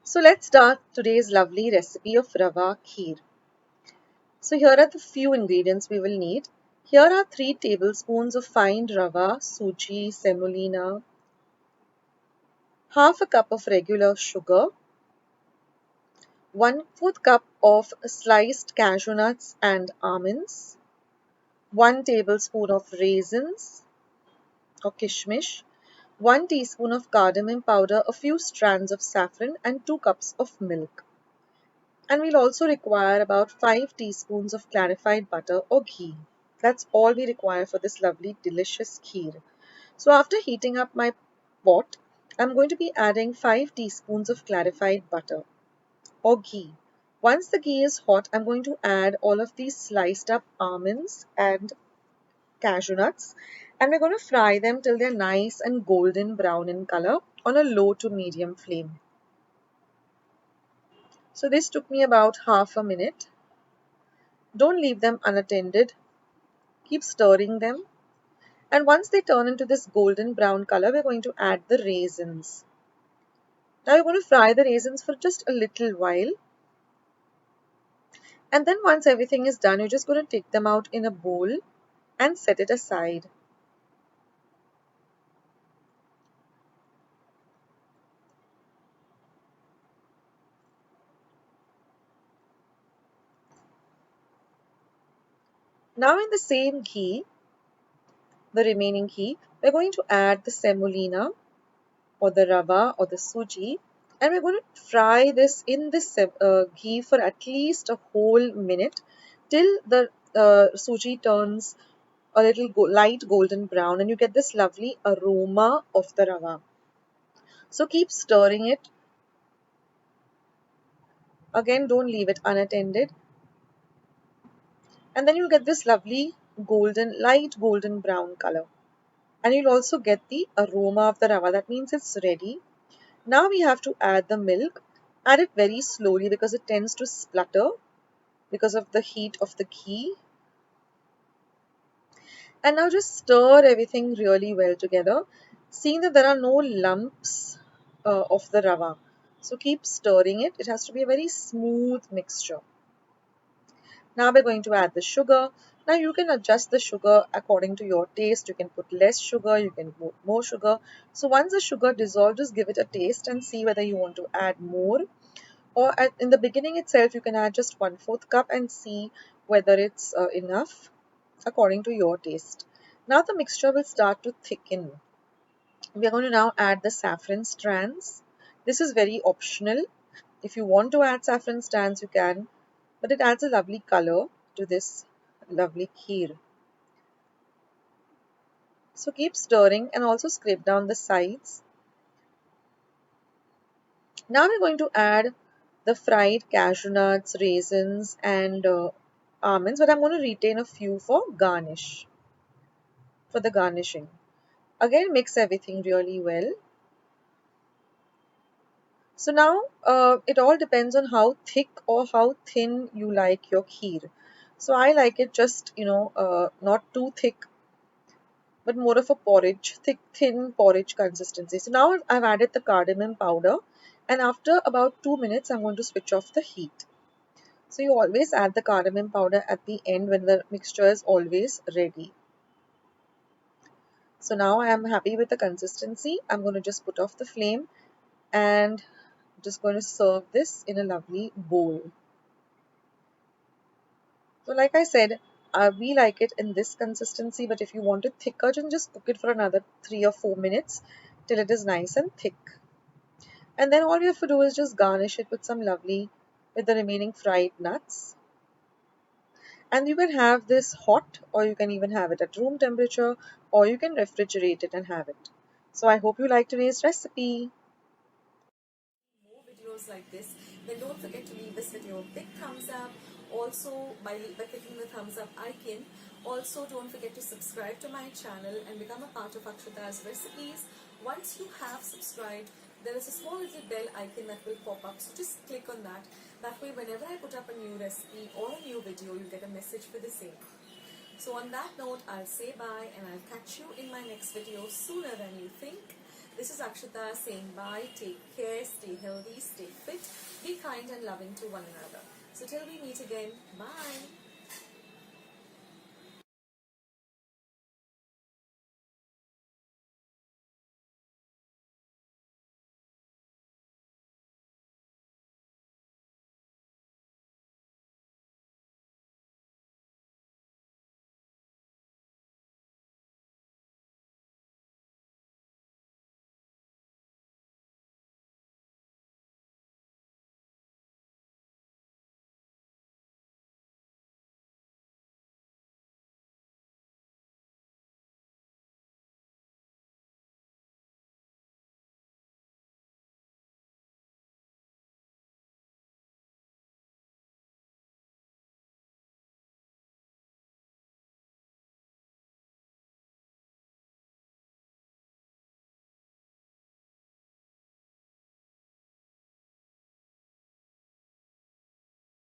So let's start today's lovely recipe of Rava Kheer. So here are the few ingredients we will need. Here are 3 tablespoons of fine Rava, Suji, Semolina, half a cup of regular sugar, 1/4 cup of sliced cashew nuts and almonds, 1 tablespoon of raisins or kishmish, 1 teaspoon of cardamom powder, a few strands of saffron and 2 cups of milk. And we'll also require about 5 teaspoons of clarified butter or ghee. That's all we require for this lovely delicious kheer. So after heating up my pot, I'm going to be adding 5 teaspoons of clarified butter or ghee. Once the ghee is hot, I'm going to add all of these sliced up almonds and cashew nuts, and we're going to fry them till they're nice and golden brown in color on a low to medium flame. So this took me about half a minute. Don't leave them unattended. Keep stirring them. And once they turn into this golden brown color, we're going to add the raisins. Now you're going to fry the raisins for just a little while. And then once everything is done, you're just going to take them out in a bowl and set it aside. Now in the same ghee, the remaining ghee, we're going to add the semolina or the rava or the suji, and we're going to fry this in this ghee for at least a whole minute till the suji turns a little light golden brown and you get this lovely aroma of the rava. So keep stirring it. Again, don't leave it unattended. And then you'll get this lovely golden, light golden brown color. And you'll also get the aroma of the rava. That means it's ready. Now we have to add the milk. Add it very slowly because it tends to splutter because of the heat of the ghee. And now just stir everything really well together, seeing that there are no lumps of the rava. So keep stirring it. It has to be a very smooth mixture. Now we're going to add the sugar. Now you can adjust the sugar according to your taste. You can put less sugar, you can put more sugar. So once the sugar dissolves, just give it a taste and see whether you want to add more. Or in the beginning itself, you can add just 1/4 cup and see whether it's enough according to your taste. Now the mixture will start to thicken. We are going to now add the saffron strands. This is very optional. If you want to add saffron strands, you can, but it adds a lovely color to this lovely kheer. So keep stirring and also scrape down the sides. Now we're going to add the fried cashew nuts, raisins, and almonds, but I'm going to retain a few for garnish, for the garnishing. Again, mix everything really well. So now it all depends on how thick or how thin you like your kheer. So I like it just, not too thick, but more of a porridge, thick, thin porridge consistency. So now I've added the cardamom powder, and after about 2 minutes, I'm going to switch off the heat. So you always add the cardamom powder at the end when the mixture is always ready. So now I am happy with the consistency. I'm going to just put off the flame and just going to serve this in a lovely bowl. So like I said, we like it in this consistency, but if you want it thicker, then just cook it for another 3 or 4 minutes till it is nice and thick. And then all you have to do is just garnish it with with the remaining fried nuts. And you can have this hot, or you can even have it at room temperature, or you can refrigerate it and have it. So I hope you like today's recipe. More videos like this, then don't forget to leave this video a big thumbs up. Also, by clicking the thumbs up icon, also don't forget to subscribe to my channel and become a part of Akshata's recipes. Once you have subscribed, there is a small little bell icon that will pop up, so just click on that. That way, whenever I put up a new recipe or a new video, you get a message for the same. So on that note, I'll say bye and I'll catch you in my next video sooner than you think. This is Akshita saying bye. Take care, stay healthy, stay fit, be kind and loving to one another. So till we meet again, bye.